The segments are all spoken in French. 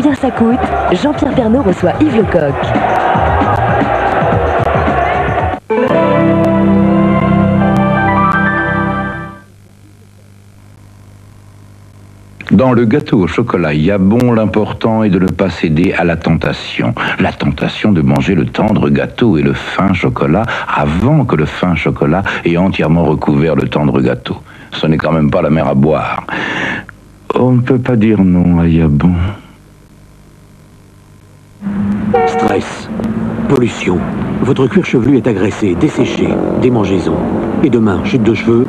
Combien ça coûte? Jean-Pierre Pernaut reçoit Yves Lecoq. Dans le gâteau au chocolat Yabon, l'important est de ne pas céder à la tentation. La tentation de manger le tendre gâteau et le fin chocolat avant que le fin chocolat ait entièrement recouvert le tendre gâteau. Ce n'est quand même pas la mer à boire. On ne peut pas dire non à Yabon. Stress, pollution, votre cuir chevelu est agressé, desséché, démangeaison. Et demain, chute de cheveux.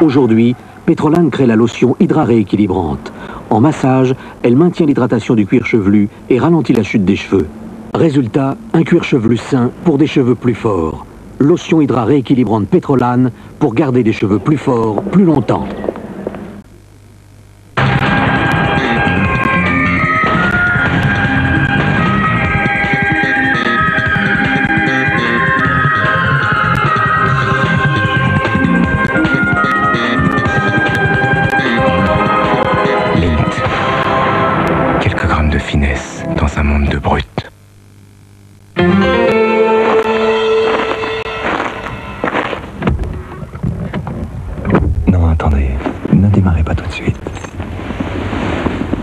Aujourd'hui, Petrolane crée la lotion Hydra rééquilibrante. En massage, elle maintient l'hydratation du cuir chevelu et ralentit la chute des cheveux. Résultat, un cuir chevelu sain pour des cheveux plus forts. Lotion Hydra rééquilibrante Petrolane pour garder des cheveux plus forts, plus longtemps. Finesse dans un monde de brut. Non, attendez, ne démarrez pas tout de suite.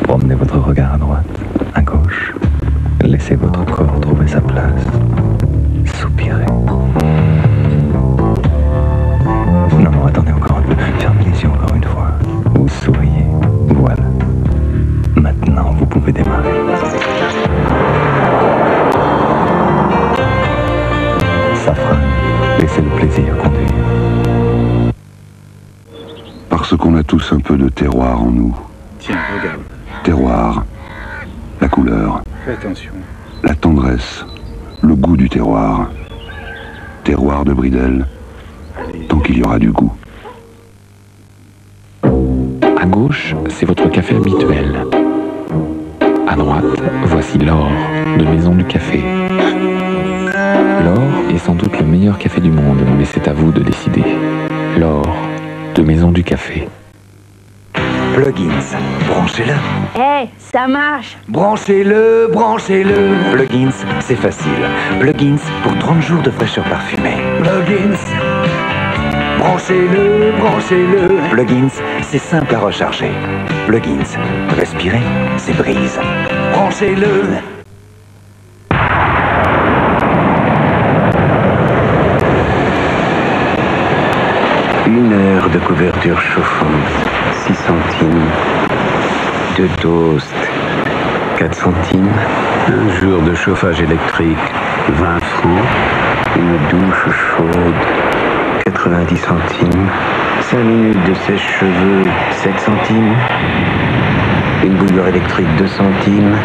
Promenez votre regard à droite, à gauche. Laissez votre corps trouver sa place. Soupirez. Non, attendez encore un peu. Fermez les yeux encore une fois. Vous souriez. Voilà. Maintenant, vous pouvez démarrer. Safran, laissez le plaisir conduire. Parce qu'on a tous un peu de terroir en nous. Tiens, regarde. Terroir, la couleur, Fais attention. la tendresse, le goût du terroir. Terroir de Bridel, tant qu'il y aura du goût. À gauche, c'est votre café habituel. À droite, voici l'or de Maison du Café. L'or est sans doute le meilleur café du monde, mais c'est à vous de décider. L'or de Maison du Café. Plugins, branchez-le. Hé, ça marche. Branchez-le, branchez-le. Plugins, c'est facile. Plugins pour 30 jours de fraîcheur parfumée. Plugins. Branchez-le, branchez-le. Plugins, c'est simple à recharger. Plugins, respirez, c'est brise. Branchez-le. Une heure de couverture chauffante, 6 centimes. De toast, 4 centimes. Un jour de chauffage électrique, 20 francs. Une douche chaude, 90 centimes. 5 minutes de sèche-cheveux, 7 centimes. Une bouilloire électrique, 2 centimes.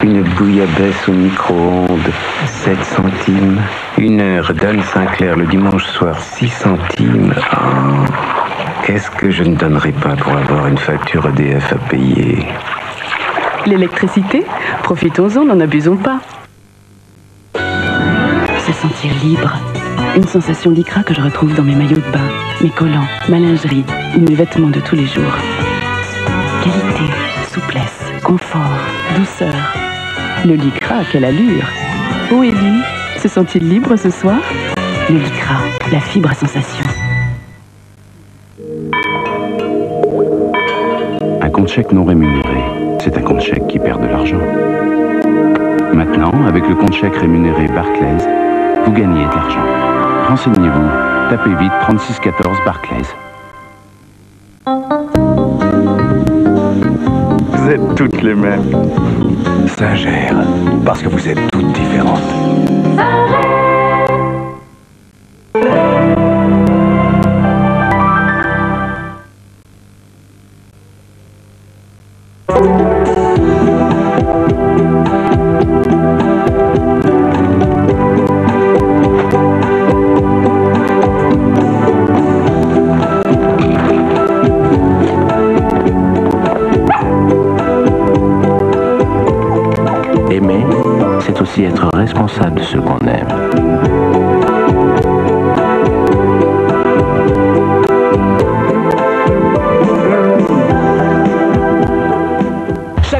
Une bouillabaisse au micro-ondes, 7 centimes. Une heure d'Anne Sinclair le dimanche soir, 6 centimes. Oh, qu'est-ce que je ne donnerais pas pour avoir une facture EDF à payer? L'électricité, profitons-en, n'en abusons pas. Se sentir libre. Une sensation lycra que je retrouve dans mes maillots de bain, mes collants, ma lingerie ou mes vêtements de tous les jours. Qualité, souplesse, confort, douceur. Le lycra, quelle allure! Où est lui? Se sent-il libre ce soir? Le lycra, la fibre à sensation. Un compte chèque non rémunéré, c'est un compte chèque qui perd de l'argent. Maintenant, avec le compte chèque rémunéré Barclays, vous gagnez de l'argent. Renseignez-vous, tapez vite 3614 Barclays. Vous êtes toutes les mêmes. Sincère, parce que vous êtes toutes différentes. Aimer, c'est aussi être responsable de ce qu'on aime.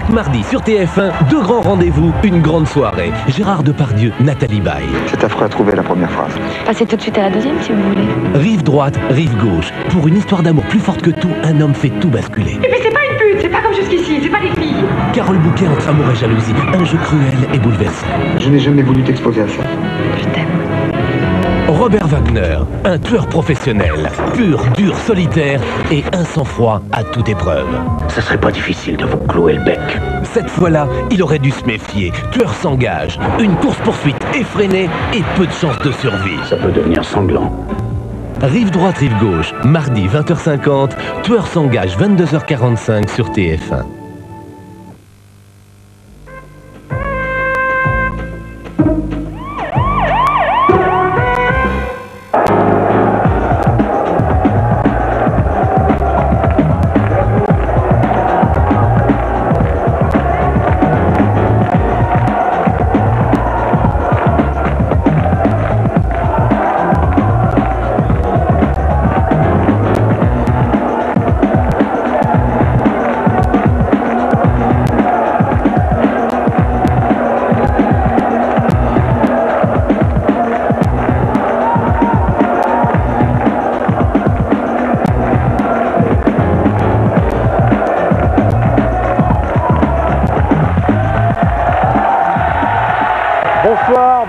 Chaque mardi sur TF1, deux grands rendez-vous, une grande soirée. Gérard Depardieu, Nathalie Baye. C'est affreux à trouver la première phrase. Passez tout de suite à la deuxième si vous voulez. Rive droite, rive gauche. Pour une histoire d'amour plus forte que tout, un homme fait tout basculer. Et puis c'est pas une pute, c'est pas comme jusqu'ici, c'est pas des filles. Carole Bouquet entre amour et jalousie, un jeu cruel et bouleversant. Je n'ai jamais voulu t'exposer à ça. Je t'aime. Robert Wagner, un tueur professionnel, pur, dur, solitaire et un sang-froid à toute épreuve. Ça serait pas difficile de vous clouer le bec. Cette fois-là, il aurait dû se méfier. Tueur s'engage, une course-poursuite effrénée et peu de chances de survie. Ça peut devenir sanglant. Rive droite, rive gauche, mardi 20h50, Tueur s'engage 22h45 sur TF1.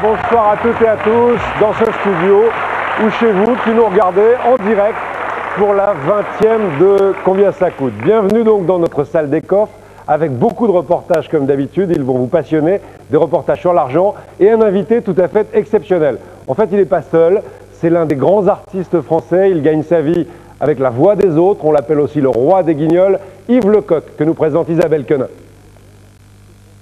Bonsoir à toutes et à tous dans ce studio ou chez vous qui nous regardez en direct pour la 20e de Combien ça coûte. Bienvenue donc dans notre salle des coffres avec beaucoup de reportages comme d'habitude. Ils vont vous passionner, des reportages sur l'argent et un invité tout à fait exceptionnel. En fait, il n'est pas seul, c'est l'un des grands artistes français. Il gagne sa vie avec la voix des autres. On l'appelle aussi le roi des guignols, Yves Lecoq, que nous présente Isabelle Quenin.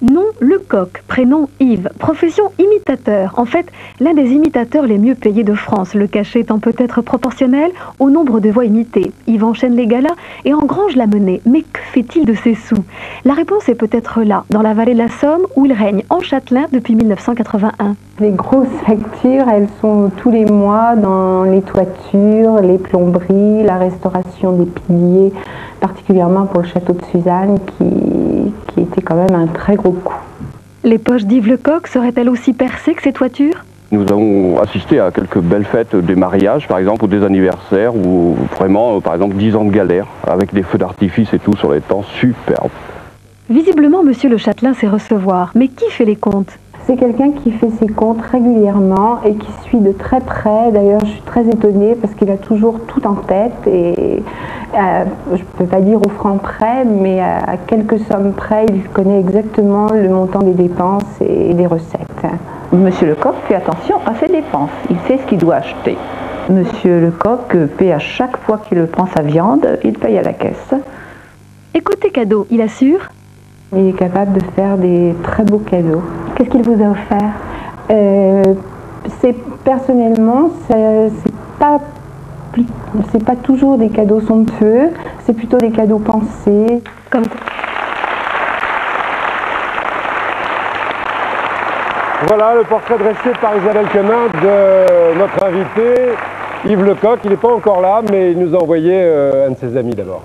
Nom Lecoq, prénom Yves, profession imitateur. En fait, l'un des imitateurs les mieux payés de France, le cachet étant peut-être proportionnel au nombre de voix imitées. Yves enchaîne les galas et engrange la monnaie. Mais que fait-il de ses sous? La réponse est peut-être là, dans la vallée de la Somme, où il règne en châtelain depuis 1981. Les grosses factures, elles sont tous les mois dans les toitures, les plomberies, la restauration des piliers, particulièrement pour le château de Suzanne qui était quand même un très gros coût. Les poches d'Yves Lecoq seraient-elles aussi percées que ses toitures? Nous avons assisté à quelques belles fêtes, des mariages par exemple, ou des anniversaires, ou vraiment par exemple 10 ans de galère, avec des feux d'artifice et tout sur les temps, superbe. Visiblement, monsieur le châtelain sait recevoir, mais qui fait les comptes? C'est quelqu'un qui fait ses comptes régulièrement et qui suit de très près. D'ailleurs, je suis très étonnée parce qu'il a toujours tout en tête et je ne peux pas dire au franc près, mais à quelques sommes près, il connaît exactement le montant des dépenses et des recettes. Monsieur Lecoq fait attention à ses dépenses. Il sait ce qu'il doit acheter. Monsieur Lecoq paie à chaque fois qu'il prend sa viande, il paye à la caisse. Et côté cadeau, il assure? Il est capable de faire des très beaux cadeaux. Qu'est-ce qu'il vous a offert? Personnellement, c'est pas toujours des cadeaux somptueux, c'est plutôt des cadeaux pensés. Comme... Voilà le portrait dressé par Isabelle Quenin de notre invité, Yves Lecoq. Il n'est pas encore là, mais il nous a envoyé un de ses amis d'abord.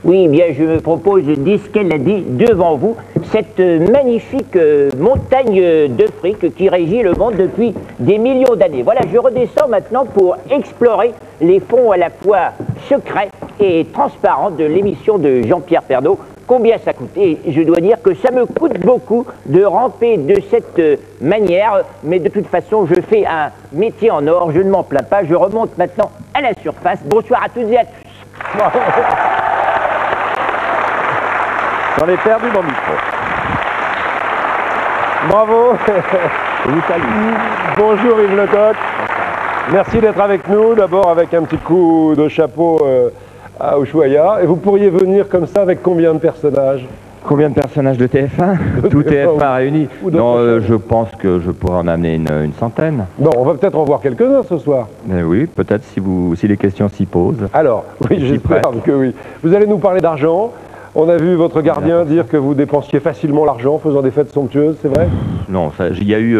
Oui, bien, je me propose de dire ce qu'elle a dit devant vous, cette magnifique montagne de fric qui régit le monde depuis des millions d'années. Voilà, je redescends maintenant pour explorer les fonds à la fois secrets et transparents de l'émission de Jean-Pierre Pernaut. Combien ça coûte? Et je dois dire que ça me coûte beaucoup de ramper de cette manière, mais de toute façon, je fais un métier en or, je ne m'en plains pas. Je remonte maintenant à la surface. Bonsoir à toutes et à tous. J'en ai perdu mon micro. Bravo. Je vous salue. Bonjour Yves Lecoq. Merci d'être avec nous. D'abord avec un petit coup de chapeau à Ushuaïa. Et vous pourriez venir comme ça avec combien de personnages? Combien de personnages de TF1? Tout TF1 réuni. Non, je pense que je pourrais en amener une centaine. Bon, on va peut-être en voir quelques-uns ce soir. Mais oui, peut-être si les questions s'y posent. Alors, oui, j'espère que oui. Vous allez nous parler d'argent. On a vu votre gardien dire que vous dépensiez facilement l'argent en faisant des fêtes somptueuses, c'est vrai? Non, il y a eu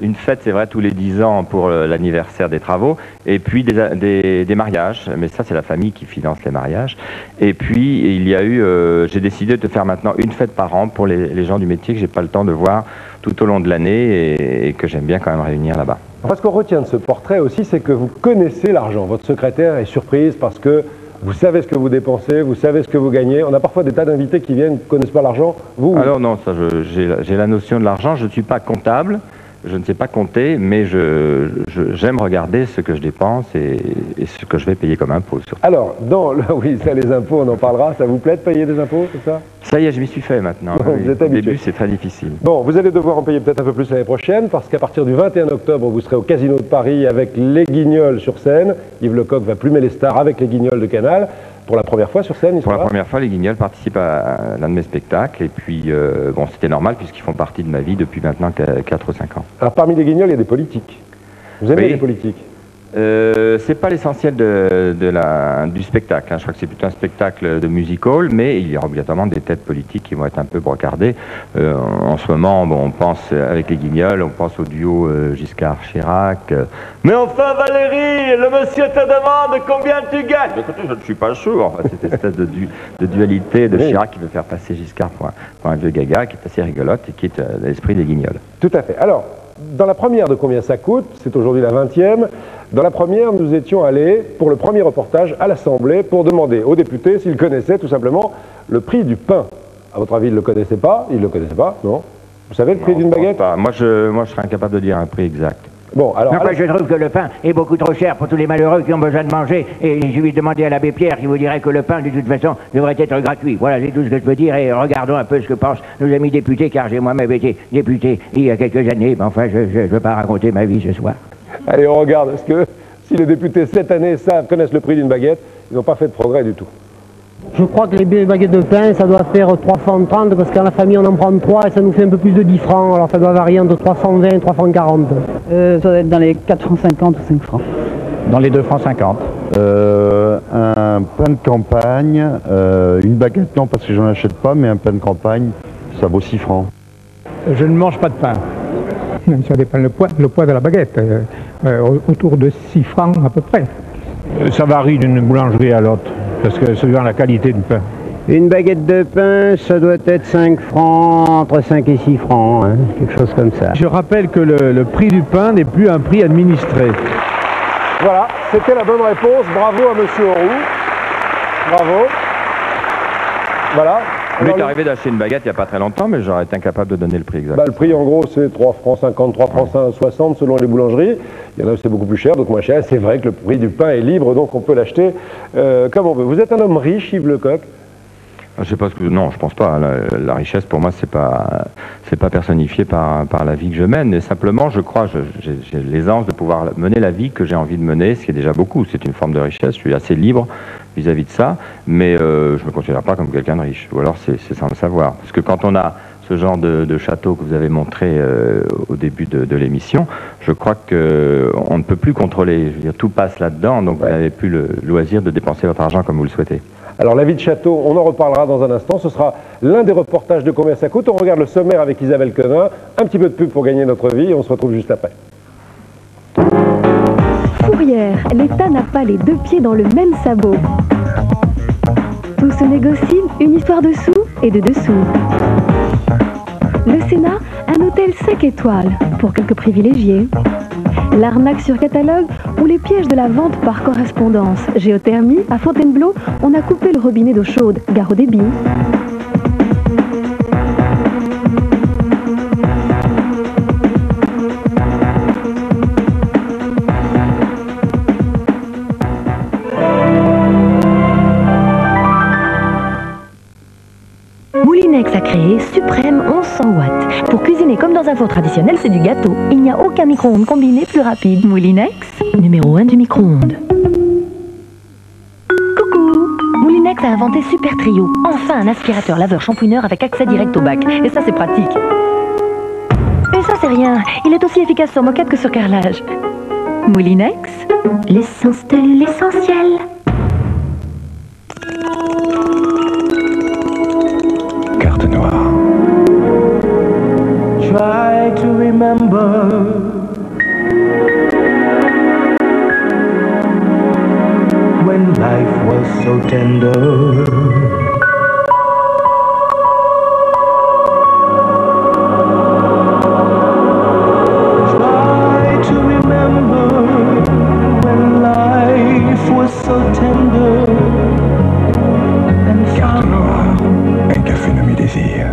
une fête, c'est vrai, tous les 10 ans pour l'anniversaire des travaux, et puis des mariages, mais ça c'est la famille qui finance les mariages. Et puis il y a eu, j'ai décidé de faire maintenant une fête par an pour les gens du métier que j'ai pas le temps de voir tout au long de l'année et que j'aime bien quand même réunir là-bas. Alors, ce qu'on retient de ce portrait aussi, c'est que vous connaissez l'argent. Votre secrétaire est surprise parce que vous savez ce que vous dépensez, vous savez ce que vous gagnez. On a parfois des tas d'invités qui viennent, ne connaissent pas l'argent. Vous? Alors non, ça, j'ai la notion de l'argent. Je ne suis pas comptable, je ne sais pas compter, mais j'aime regarder ce que je dépense et ce que je vais payer comme impôt. Surtout. Alors, oui, ça, les impôts, on en parlera. Ça vous plaît de payer des impôts, c'est ça? Ça y est, je m'y suis fait maintenant. Vous êtes Au habitué. début, c'est très difficile. Bon, vous allez devoir en payer peut-être un peu plus l'année prochaine, parce qu'à partir du 21 octobre, vous serez au Casino de Paris avec les Guignols sur scène. Yves Lecoq va plumer les stars avec les Guignols de Canal. Pour la première fois sur scène, Pour la première fois, les Guignols participent à l'un de mes spectacles. Et puis, bon, c'était normal puisqu'ils font partie de ma vie depuis maintenant 4 ou 5 ans. Alors, parmi les Guignols, il y a des politiques. Vous aimez Oui. les politiques? C'est pas l'essentiel du spectacle. Hein. Je crois que c'est plutôt un spectacle de music-hall, mais il y aura obligatoirement des têtes politiques qui vont être un peu brocardées. En ce moment, bon, on pense avec les Guignols, on pense au duo Giscard-Chirac. Mais enfin, Valérie, le monsieur te demande combien tu gagnes. Mais écoutez, je ne suis pas chaud. Enfin, cette espèce de dualité de Chirac qui veut faire passer Giscard pour un vieux gaga, qui est assez rigolote et qui est l'esprit des Guignols. Tout à fait. Alors, dans la première de Combien ça coûte, c'est aujourd'hui la 20e, dans la première, nous étions allés pour le premier reportage à l'Assemblée pour demander aux députés s'ils connaissaient tout simplement le prix du pain. À votre avis, ils ne le connaissaient pas? Ils ne le connaissaient pas, non? Vous savez le prix d'une baguette? Pas. Moi, je serais incapable de dire un prix exact. Bon, alors... Non, je trouve que le pain est beaucoup trop cher pour tous les malheureux qui ont besoin de manger. Et je vais demander à l'abbé Pierre qui vous dirait que le pain, de toute façon, devrait être gratuit. Voilà, c'est tout ce que je peux dire. Et regardons un peu ce que pensent nos amis députés, car j'ai moi-même été député il y a quelques années. Mais enfin, je ne veux pas raconter ma vie ce soir. Allez, on regarde. Est-ce que si les députés cette année connaissent le prix d'une baguette, ils n'ont pas fait de progrès du tout? Je crois que les baguettes de pain, ça doit faire 3 francs 30 parce qu'en la famille on en prend 3 et ça nous fait un peu plus de 10 francs. Alors ça doit varier entre 320 et 340. Ça doit être dans les 4 francs 50 ou 5 francs. Dans les 2 francs 50. Un pain de campagne, une baguette non parce que j'en achète pas, mais un pain de campagne, ça vaut 6 francs. Je ne mange pas de pain. Ça dépend le poids de la baguette, autour de 6 francs à peu près. Ça varie d'une boulangerie à l'autre, parce que selon la qualité du pain. Une baguette de pain, ça doit être 5 francs, entre 5 et 6 francs, hein, quelque chose comme ça. Je rappelle que le prix du pain n'est plus un prix administré. Voilà, c'était la bonne réponse. Bravo à Monsieur Auroux. Bravo. Voilà. Il m'est arrivé d'acheter une baguette il n'y a pas très longtemps, mais j'aurais été incapable de donner le prix exact. Bah, le prix, en gros, c'est 3 francs 50, 3 francs 60 selon les boulangeries. Il y en a où c'est beaucoup plus cher, donc moins cher. C'est vrai que le prix du pain est libre, donc on peut l'acheter comme on veut. Vous êtes un homme riche, Yves Lecoq? Je sais pas ce que... Non, je pense pas. La richesse, pour moi, c'est pas personnifié par la vie que je mène. Et simplement, je crois, j'ai l'aisance de pouvoir mener la vie que j'ai envie de mener, ce qui est déjà beaucoup. C'est une forme de richesse. Je suis assez libre vis-à-vis de ça, mais je me considère pas comme quelqu'un de riche. Ou alors, c'est sans le savoir. Parce que quand on a ce genre de château que vous avez montré au début de l'émission, je crois qu'on ne peut plus contrôler. Je veux dire, tout passe là-dedans, donc vous n'avez plus le loisir de dépenser votre argent comme vous le souhaitez. Alors la vie de château, on en reparlera dans un instant. Ce sera l'un des reportages de Combien ça coûte. On regarde le sommaire avec Isabelle Quenin. Un petit peu de pub pour gagner notre vie et on se retrouve juste après. Fourrière, l'État n'a pas les 2 pieds dans le même sabot. Tout se négocie, une histoire de sous et de dessous. Le Sénat, un hôtel 5 étoiles pour quelques privilégiés. L'arnaque sur catalogue ou les pièges de la vente par correspondance. Géothermie, à Fontainebleau, on a coupé le robinet d'eau chaude, gare au débit. Moulinex a créé Suprême 1100 watts. Pour cuisiner comme dans un four traditionnel, c'est du gâteau. Il n'y a aucun micro-ondes combiné plus rapide. Moulinex, numéro 1 du micro-ondes. Coucou! Moulinex a inventé Super Trio. Enfin un aspirateur laveur shampooineur avec accès direct au bac. Et ça, c'est pratique. Et ça, c'est rien. Il est aussi efficace sur moquette que sur carrelage. Moulinex, l'essence de l'essentiel. life was so tender. Carte noire, un café nommé Désir.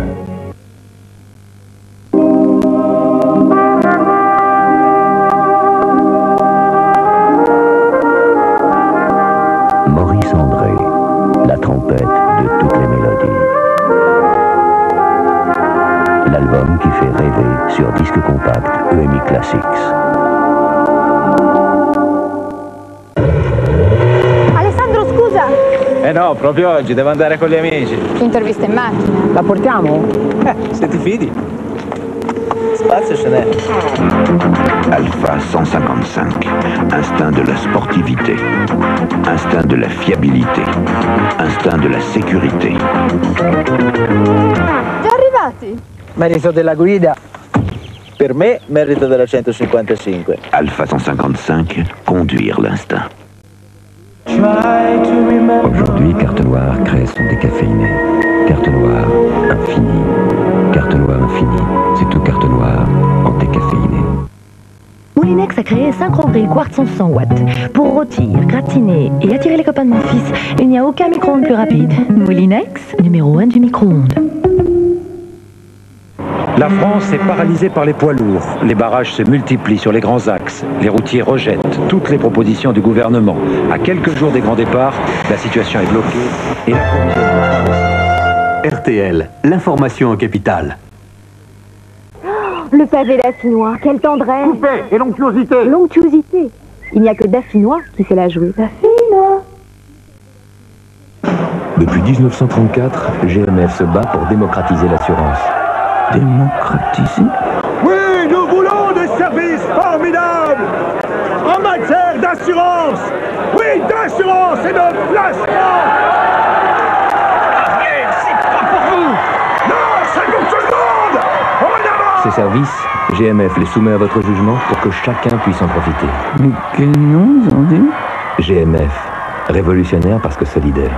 Maurice André, la trompette de toutes les mélodies. L'album qui fait rêver sur disque compact EMI Classics. Alessandro, scusa! Eh no, proprio oggi, devo andare con gli amici. Intervista in macchina. La portiamo? Se ti fidi. Spazio ce n'è. Alpha 155, instinct de la sportivité, instinct de la fiabilité, instinct de la sécurité. Già arrivati? Merito della guida. Per me, merito della 155. Alpha 155, conduire l'instinct. Aujourd'hui, Carte Noire crée son décaféiné. Carte Noire infinie. Carte Noire infinie, c'est tout Carte Noire en décaféiné. Moulinex a créé Synchrogrill Quartz 100 watts. Pour rôtir, gratiner et attirer les copains de mon fils, il n'y a aucun micro-ondes plus rapide. Moulinex, numéro 1 du micro-ondes. La France est paralysée par les poids lourds. Les barrages se multiplient sur les grands axes. Les routiers rejettent toutes les propositions du gouvernement. À quelques jours des grands départs, la situation est bloquée et RTL, l'information en capitale. Le pavé d'affinois, quelle tendresse! Coupé et l'onctuosité! L'onctuosité! Il n'y a que Daffinois qui sait la jouer. Daffinois! Depuis 1934, GMF se bat pour démocratiser l'assurance. Démocratiser? Oui, nous voulons des services formidables en matière d'assurance. Oui, d'assurance et de placement. Ariel, c'est pas pour vous. Non, c'est pour tout le monde. En avant. Ces services, GMF les soumet à votre jugement pour que chacun puisse en profiter. Mais quel nom ils ont dit? GMF, révolutionnaire parce que solidaire.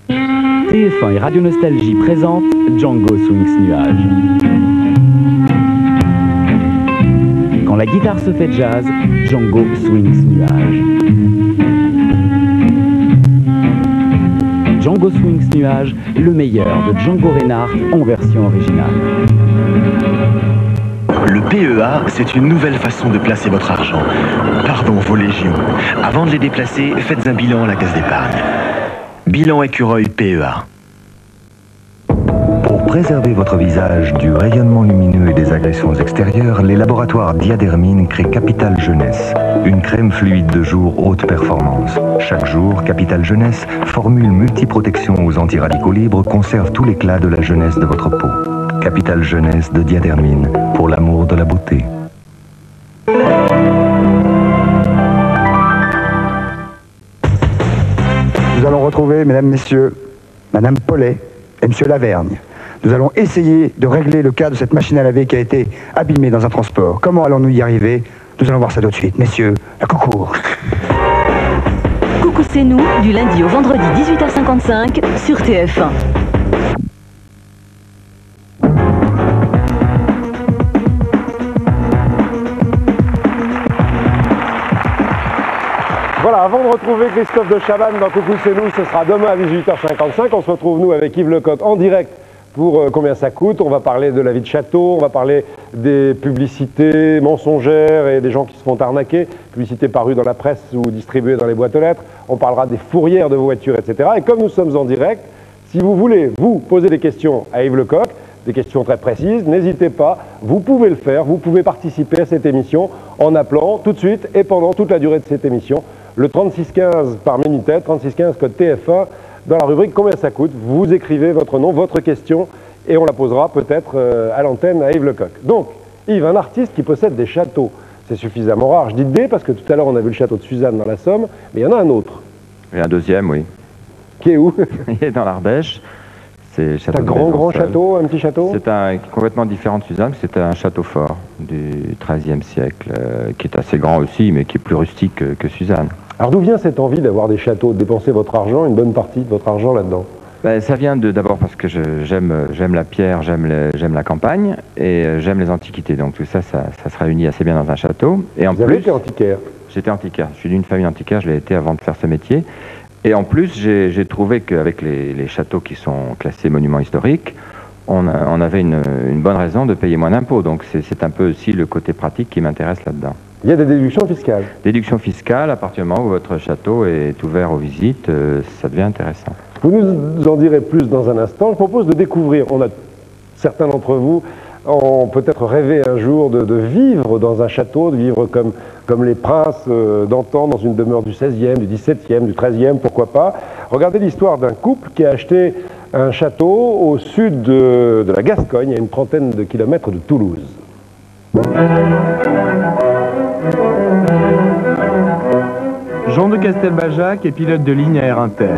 TF1 et Radio Nostalgie présentent Django Swings Nuage. Quand la guitare se fait jazz, Django Swings Nuage. Django Swings Nuage, le meilleur de Django Reinhardt en version originale. Le PEA, c'est une nouvelle façon de placer votre argent. Pardon, vos légions. Avant de les déplacer, faites un bilan à la caisse d'épargne. Bilan écureuil PEA. Pour préserver votre visage du rayonnement lumineux et des agressions extérieures, les laboratoires Diadermine créent Capital Jeunesse, une crème fluide de jour haute performance. Chaque jour, Capital Jeunesse, formule multiprotection aux antiradicaux libres, conserve tout l'éclat de la jeunesse de votre peau. Capital Jeunesse de Diadermine, pour l'amour de la beauté. Nous allons retrouver, mesdames, messieurs, madame Paulet et monsieur Lavergne. Nous allons essayer de régler le cas de cette machine à laver qui a été abîmée dans un transport. Comment allons-nous y arriver? Nous allons voir ça tout de suite. Messieurs, la concours. Coucou, c'est nous, du lundi au vendredi 18h55 sur TF1. Voilà, avant de retrouver Christophe de Chavannes dans Coucou c'est nous, ce sera demain à 18h55. On se retrouve nous avec Yves Lecoq en direct pour Combien ça coûte. On va parler de la vie de château, on va parler des publicités mensongères et des gens qui se font arnaquer, publicités parues dans la presse ou distribuées dans les boîtes aux lettres. On parlera des fourrières de vos voitures, etc. Et comme nous sommes en direct, si vous voulez vous poser des questions à Yves Lecoq, des questions très précises, n'hésitez pas, vous pouvez le faire, vous pouvez participer à cette émission en appelant tout de suite et pendant toute la durée de cette émission le 3615 par Minitel, 3615 code TF1, dans la rubrique Combien ça coûte. Vous écrivez votre nom, votre question, et on la posera peut-être à l'antenne à Yves Lecoq. Donc, Yves, un artiste qui possède des châteaux, c'est suffisamment rare. Je dis des parce que tout à l'heure on a vu le château de Suzanne dans la Somme, mais il y en a un autre. Et un deuxième, oui. Qui est où? Il est dans l'Ardèche. C'est un grand château, un petit château? C'est un complètement différent de Suzanne, c'est un château fort du XIIIe siècle, qui est assez grand aussi, mais qui est plus rustique que Suzanne. Alors d'où vient cette envie d'avoir des châteaux, de dépenser votre argent, une bonne partie de votre argent là-dedans? Ça vient d'abord parce que j'aime la pierre, j'aime la campagne et j'aime les antiquités. Donc tout ça, ça se réunit assez bien dans un château. Et en Vous avez été antiquaire? J'étais antiquaire. Je suis d'une famille antiquaire, je l'ai été avant de faire ce métier. Et en plus, j'ai trouvé qu'avec les châteaux qui sont classés monuments historiques, on avait une bonne raison de payer moins d'impôts. Donc c'est un peu aussi le côté pratique qui m'intéresse là-dedans. Il y a des déductions fiscales? Déductions fiscales, à partir du moment où votre château est ouvert aux visites, ça devient intéressant. Vous nous en direz plus dans un instant. Je propose de découvrir, certains d'entre vous ont peut-être rêvé un jour de vivre dans un château, de vivre comme les princes d'antan dans une demeure du 16e, du 17e, du 13e, pourquoi pas. Regardez l'histoire d'un couple qui a acheté un château au sud de la Gascogne, à une trentaine de kilomètres de Toulouse. Jean de Castelbajac est pilote de ligne à Air Inter.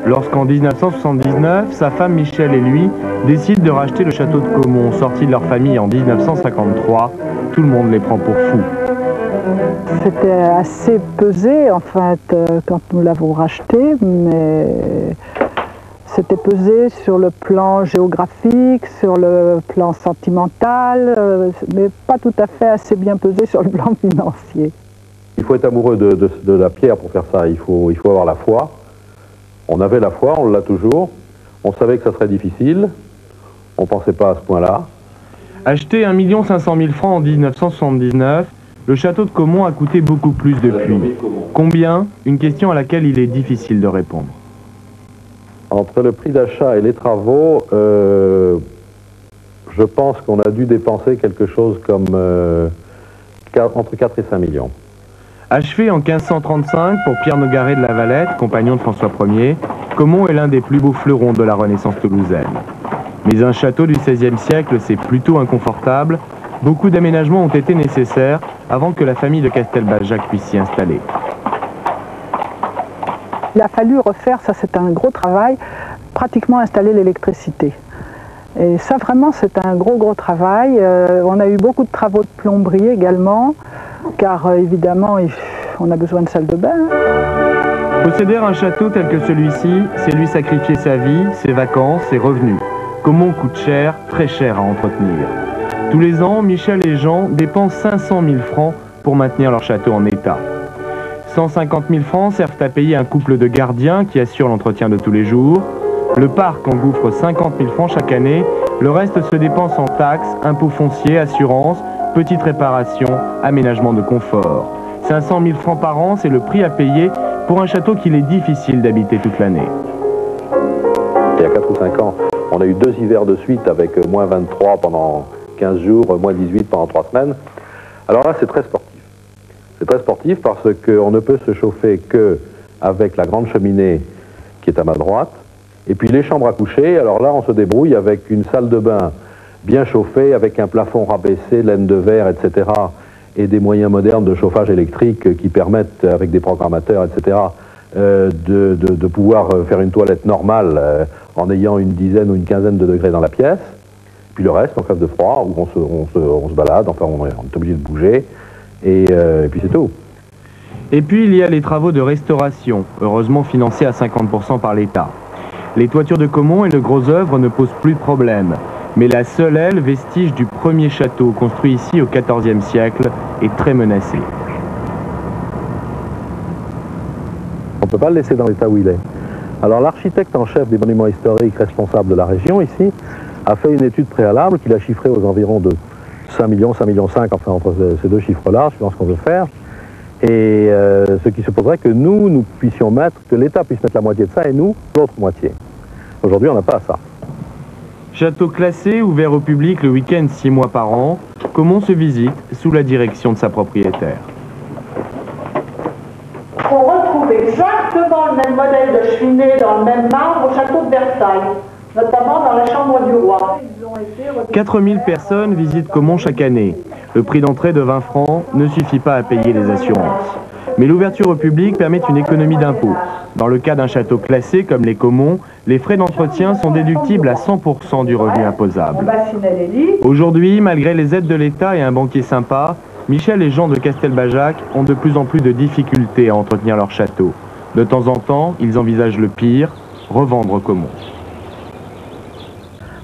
Lorsqu'en 1979, sa femme Michel et lui décident de racheter le château de Caumont, sorti de leur famille en 1953, tout le monde les prend pour fous. C'était assez pesé en fait quand nous l'avons racheté, mais c'était pesé sur le plan géographique, sur le plan sentimental, mais pas tout à fait assez bien pesé sur le plan financier. Il faut être amoureux de la pierre pour faire ça, il faut avoir la foi. On avait la foi, on l'a toujours. On savait que ça serait difficile. On ne pensait pas à ce point-là. Acheté 1 500 000 francs en 1979, le château de Caumont a coûté beaucoup plus depuis. Combien? Une question à laquelle il est difficile de répondre. Entre le prix d'achat et les travaux, je pense qu'on a dû dépenser quelque chose comme entre 4 et 5 millions. Achevé en 1535 pour Pierre Nogaret de la Valette, compagnon de François Ier, Caumont est l'un des plus beaux fleurons de la Renaissance toulousaine. Mais un château du XVIe siècle, c'est plutôt inconfortable. Beaucoup d'aménagements ont été nécessaires avant que la famille de Castelbajac puisse s'y installer. Il a fallu refaire, ça c'est un gros travail, pratiquement installer l'électricité. Et ça vraiment c'est un gros travail. On a eu beaucoup de travaux de plomberie également, car évidemment on a besoin de salle de bain. Posséder un château tel que celui-ci, c'est lui sacrifier sa vie, ses vacances, ses revenus. Caumont coûte cher, très cher à entretenir. Tous les ans, Michel et Jean dépensent 500 000 francs pour maintenir leur château en état. 150 000 francs servent à payer un couple de gardiens qui assure l'entretien de tous les jours. Le parc engouffre 50 000 francs chaque année. Le reste se dépense en taxes, impôts fonciers, assurances, petites réparations, aménagement de confort. 500 000 francs par an, c'est le prix à payer pour un château qu'il est difficile d'habiter toute l'année. Il y a 4 ou 5 ans, on a eu 2 hivers de suite avec moins 23 pendant 15 jours, moins 18 pendant 3 semaines. Alors là, c'est très sportif. C'est très sportif parce qu'on ne peut se chauffer qu'avec la grande cheminée qui est à ma droite. Et puis les chambres à coucher, alors là, on se débrouille avec une salle de bain bien chauffée, avec un plafond rabaissé, laine de verre, etc. Et des moyens modernes de chauffage électrique qui permettent, avec des programmateurs, etc., de pouvoir faire une toilette normale en ayant une dizaine ou une quinzaine de degrés dans la pièce. Puis le reste, on crève de froid, où on se balade, enfin on est obligé de bouger, et puis c'est tout. Et puis il y a les travaux de restauration, heureusement financés à 50% par l'État. Les toitures de Caumont et le gros œuvre ne posent plus de problème. Mais la seule aile, vestige du premier château construit ici au XIVe siècle, est très menacée. On ne peut pas le laisser dans l'état où il est. Alors l'architecte en chef des monuments historiques responsable de la région ici a fait une étude préalable qu'il a chiffrée aux environs de 5 millions, 5 millions 5, enfin entre ces deux chiffres-là, suivant ce qu'on veut faire. Et ce qui supposerait que nous puissions mettre, que l'État puisse mettre la moitié de ça et nous, l'autre moitié. Aujourd'hui, on n'a pas ça. Château classé, ouvert au public le week-end 6 mois par an, Caumont se visite sous la direction de sa propriétaire. On retrouve exactement le même modèle de cheminée dans le même marbre au château de Versailles, notamment dans la chambre du roi. 4000 personnes visitent Caumont chaque année. Le prix d'entrée de 20 francs ne suffit pas à payer les assurances. Mais l'ouverture au public permet une économie d'impôts. Dans le cas d'un château classé comme les Caumont, les frais d'entretien sont déductibles à 100% du revenu imposable. Aujourd'hui, malgré les aides de l'État et un banquier sympa, Michel et Jean de Castelbajac ont de plus en plus de difficultés à entretenir leur château. De temps en temps, ils envisagent le pire, revendre Caumont.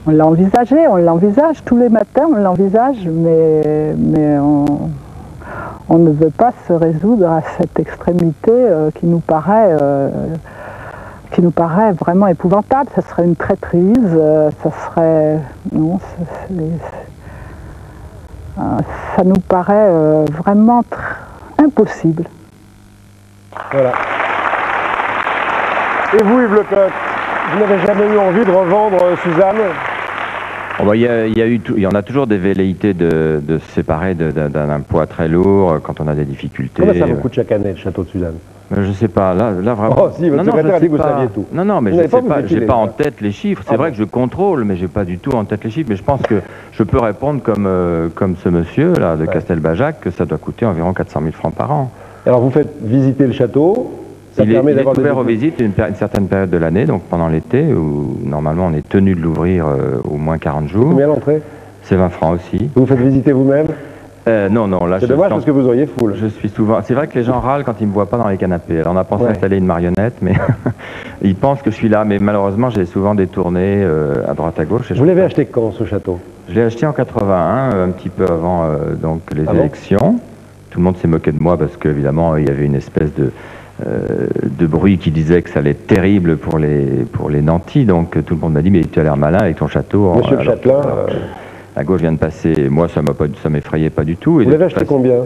On l'a envisagé, on l'envisage, tous les matins on l'envisage, mais on ne veut pas se résoudre à cette extrémité qui nous paraît vraiment épouvantable. Ça serait une traîtrise, ça serait... Non, ça nous paraît vraiment impossible. Voilà. Et vous, Yves Lecoq, vous n'avez jamais eu envie de revendre Suzanne? Oh bah, il y en a toujours des velléités de se séparer d'un poids très lourd quand on a des difficultés. Combien ça vous coûte chaque année, le château de Suzanne? Je sais pas, là vraiment... Oh si, votre secrétaire a dit que vous saviez tout. Non, mais je sais pas, j'ai pas en tête les chiffres. C'est vrai que je contrôle, mais j'ai pas du tout en tête les chiffres. Mais je pense que je peux répondre comme ce monsieur là de Castelbajac, que ça doit coûter environ 400 000 francs par an. Alors vous faites visiter le château, ça permet d'avoir ouvert aux visites une certaine période de l'année, donc pendant l'été, où normalement on est tenu de l'ouvrir au moins 40 jours. Combien l'entrée? C'est 20 francs aussi. Vous faites visiter vous-même? Non, là c'est dommage parce que vous auriez foule. Je suis souvent. C'est vrai que les gens râlent quand ils me voient pas dans les canapés. Alors on a pensé installer une marionnette, mais ils pensent que je suis là. Mais malheureusement, j'ai souvent des tournées à droite à gauche. Vous l'avez acheté quand ce château? Je l'ai acheté en 81, un petit peu avant donc les élections. Tout le monde s'est moqué de moi parce qu'évidemment il y avait une espèce de bruit qui disait que ça allait être terrible pour les nantis. Donc tout le monde m'a dit mais tu as l'air malin avec ton château. Monsieur le Châtelain. La gauche vient de passer, moi ça m'effrayait pas du tout. Vous l'avez acheté combien?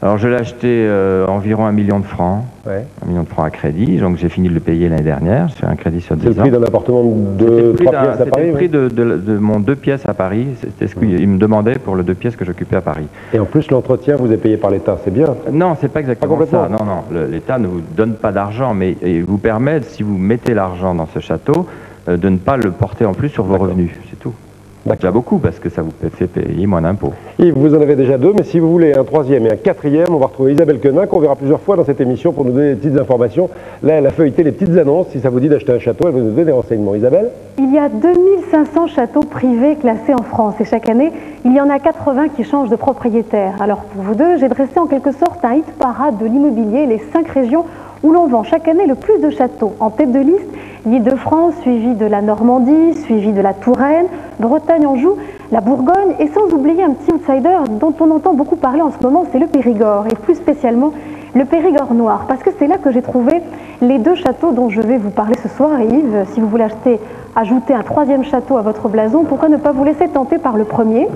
Alors je l'ai acheté environ 1 million de francs, 1 million de francs à crédit, donc j'ai fini de le payer l'année dernière, c'est un crédit sur 10 ans. C'est le prix d'un appartement de 3 pièces à Paris? C'était le prix de mon 2 pièces à Paris, c'était ce qu'il me demandait pour le 2 pièces que j'occupais à Paris. Et en plus l'entretien vous est payé par l'État, c'est bien? Non, c'est pas exactement ça, non, l'État ne vous donne pas d'argent, mais il vous permet, si vous mettez l'argent dans ce château, de ne pas le porter en plus sur vos revenus, c'est tout. Déjà beaucoup parce que ça vous fait payer moins d'impôts. Yves, vous en avez déjà 2, mais si vous voulez un 3e et un 4e, on va retrouver Isabelle Quenin, qu'on verra plusieurs fois dans cette émission pour nous donner des petites informations. Là, elle a feuilleté les petites annonces. Si ça vous dit d'acheter un château, elle va nous donner des renseignements. Isabelle? Il y a 2500 châteaux privés classés en France et chaque année, il y en a 80 qui changent de propriétaire. Alors pour vous deux, j'ai dressé en quelque sorte un hit-parade de l'immobilier, les 5 régions où l'on vend chaque année le plus de châteaux. En tête de liste, l'Île-de-France, suivi de la Normandie, suivi de la Touraine, Bretagne-Anjou, la Bourgogne, et sans oublier un petit outsider dont on entend beaucoup parler en ce moment, c'est le Périgord, et plus spécialement le Périgord noir, parce que c'est là que j'ai trouvé les 2 châteaux dont je vais vous parler ce soir. Et Yves, si vous voulez ajouter un 3e château à votre blason, pourquoi ne pas vous laisser tenter par le premier,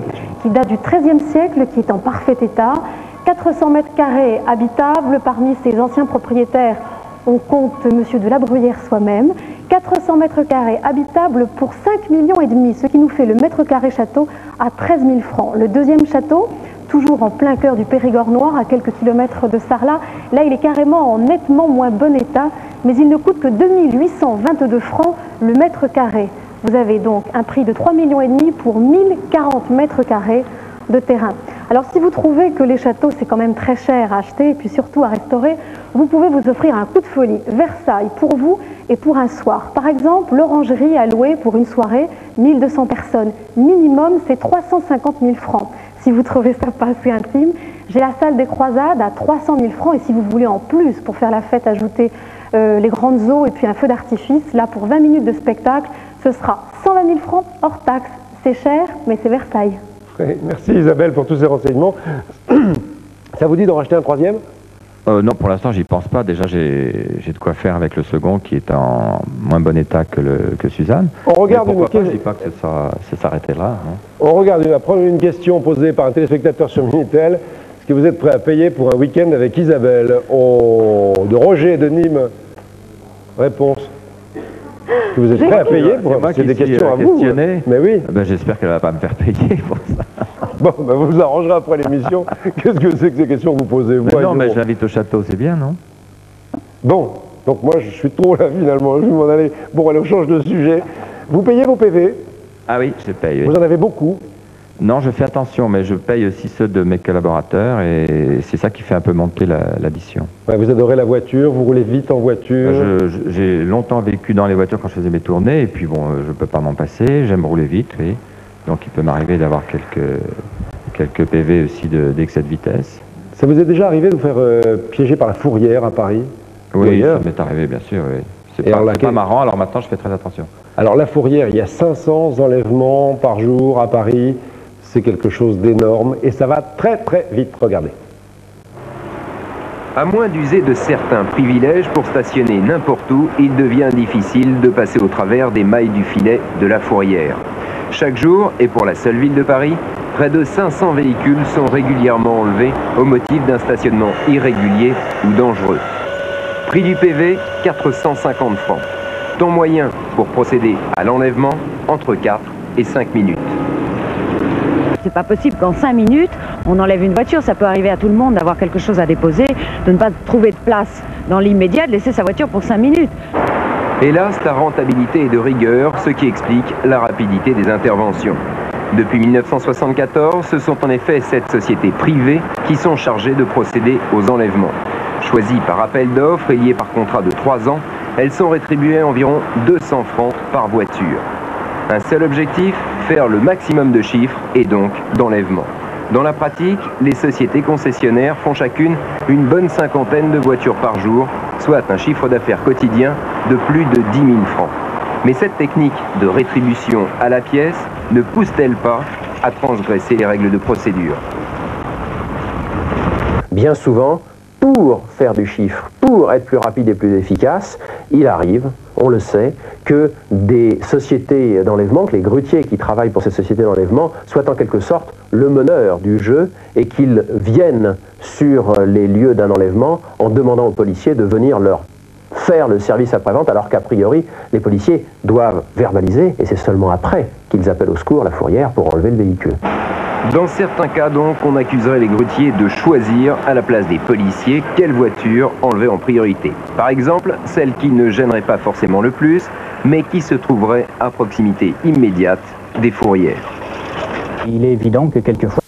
qui date du XIIIe siècle, qui est en parfait état, 400 mètres carrés habitables. Parmi ses anciens propriétaires, on compte Monsieur de la Bruyère soi-même. 400 mètres carrés habitables pour 5,5 millions, ce qui nous fait le mètre carré château à 13 000 francs. Le 2e château, toujours en plein cœur du Périgord noir, à quelques kilomètres de Sarlat, là il est carrément en nettement moins bon état, mais il ne coûte que 2 822 francs le mètre carré. Vous avez donc un prix de 3,5 millions pour 1040 mètres carrés de terrain. Alors si vous trouvez que les châteaux c'est quand même très cher à acheter et puis surtout à restaurer, vous pouvez vous offrir un coup de folie. Versailles pour vous et pour un soir. Par exemple, l'orangerie à louer pour une soirée, 1200 personnes. Minimum, c'est 350 000 francs. Si vous trouvez ça pas assez intime, j'ai la salle des croisades à 300 000 francs. Et si vous voulez en plus, pour faire la fête, ajouter les grandes eaux et puis un feu d'artifice, là pour 20 minutes de spectacle, ce sera 120 000 francs hors taxe. C'est cher, mais c'est Versailles. Merci Isabelle pour tous ces renseignements. Ça vous dit d'en racheter un 3e? Non, pour l'instant, j'y pense pas. Déjà, j'ai de quoi faire avec le second qui est en moins bon état que Suzanne. On regarde une question. Je dis pas que ça s'arrêtait là. Hein. On regarde une question posée par un téléspectateur sur Minitel. Est-ce que vous êtes prêt à payer pour un week-end avec Isabelle? De Roger de Nîmes. Réponse. Est-ce que vous êtes prêt à payer pour c'est des questions à vous? Mais oui. Ben, j'espère qu'elle va pas me faire payer pour ça. Bon, ben vous vous arrangerez après l'émission. Qu'est-ce que c'est que ces questions que vous posez? Non, mais je l'invite au château, c'est bien, non? Bon, donc moi je suis trop là finalement, je vais m'en aller. Bon, allez, on change de sujet. Vous payez vos PV? Ah oui, je paye. Oui. Vous en avez beaucoup? Non, je fais attention, mais je paye aussi ceux de mes collaborateurs et c'est ça qui fait un peu monter l'addition. Ouais, vous adorez la voiture, vous roulez vite en voiture? J'ai longtemps vécu dans les voitures quand je faisais mes tournées et puis bon, je peux pas m'en passer, j'aime rouler vite, oui. Donc il peut m'arriver d'avoir quelques quelques PV aussi d'excès de vitesse. Ça vous est déjà arrivé de vous faire piéger par la fourrière à Paris? Oui, ça m'est arrivé, bien sûr. Oui. C'est pas marrant, alors maintenant je fais très attention. Alors la fourrière, il y a 500 enlèvements par jour à Paris. C'est quelque chose d'énorme et ça va très très vite. Regardez. À moins d'user de certains privilèges pour stationner n'importe où, il devient difficile de passer au travers des mailles du filet de la fourrière. Chaque jour, et pour la seule ville de Paris, près de 500 véhicules sont régulièrement enlevés au motif d'un stationnement irrégulier ou dangereux. Prix du PV, 450 francs. Temps moyen pour procéder à l'enlèvement, entre 4 et 5 minutes. C'est pas possible qu'en 5 minutes, on enlève une voiture. Ça peut arriver à tout le monde d'avoir quelque chose à déposer, de ne pas trouver de place dans l'immédiat, de laisser sa voiture pour 5 minutes. Hélas, la rentabilité est de rigueur, ce qui explique la rapidité des interventions. Depuis 1974, ce sont en effet 7 sociétés privées qui sont chargées de procéder aux enlèvements. Choisies par appel d'offres et liées par contrat de 3 ans, elles sont rétribuées à environ 200 francs par voiture. Un seul objectif, faire le maximum de chiffres et donc d'enlèvements. Dans la pratique, les sociétés concessionnaires font chacune une bonne cinquantaine de voitures par jour, soit un chiffre d'affaires quotidien de plus de 10 000 francs. Mais cette technique de rétribution à la pièce ne pousse-t-elle pas à transgresser les règles de procédure? Bien souvent, pour faire du chiffre, pour être plus rapide et plus efficace, il arrive, on le sait, que des sociétés d'enlèvement, que les grutiers qui travaillent pour ces sociétés d'enlèvement soient en quelque sorte le meneur du jeu et qu'ils viennent sur les lieux d'un enlèvement en demandant aux policiers de venir leur faire le service après-vente, alors qu'a priori, les policiers doivent verbaliser, et c'est seulement après qu'ils appellent au secours la fourrière pour enlever le véhicule. Dans certains cas donc, on accuserait les grutiers de choisir, à la place des policiers, quelle voiture enlever en priorité. Par exemple, celle qui ne gênerait pas forcément le plus, mais qui se trouverait à proximité immédiate des fourrières. Il est évident que quelquefois,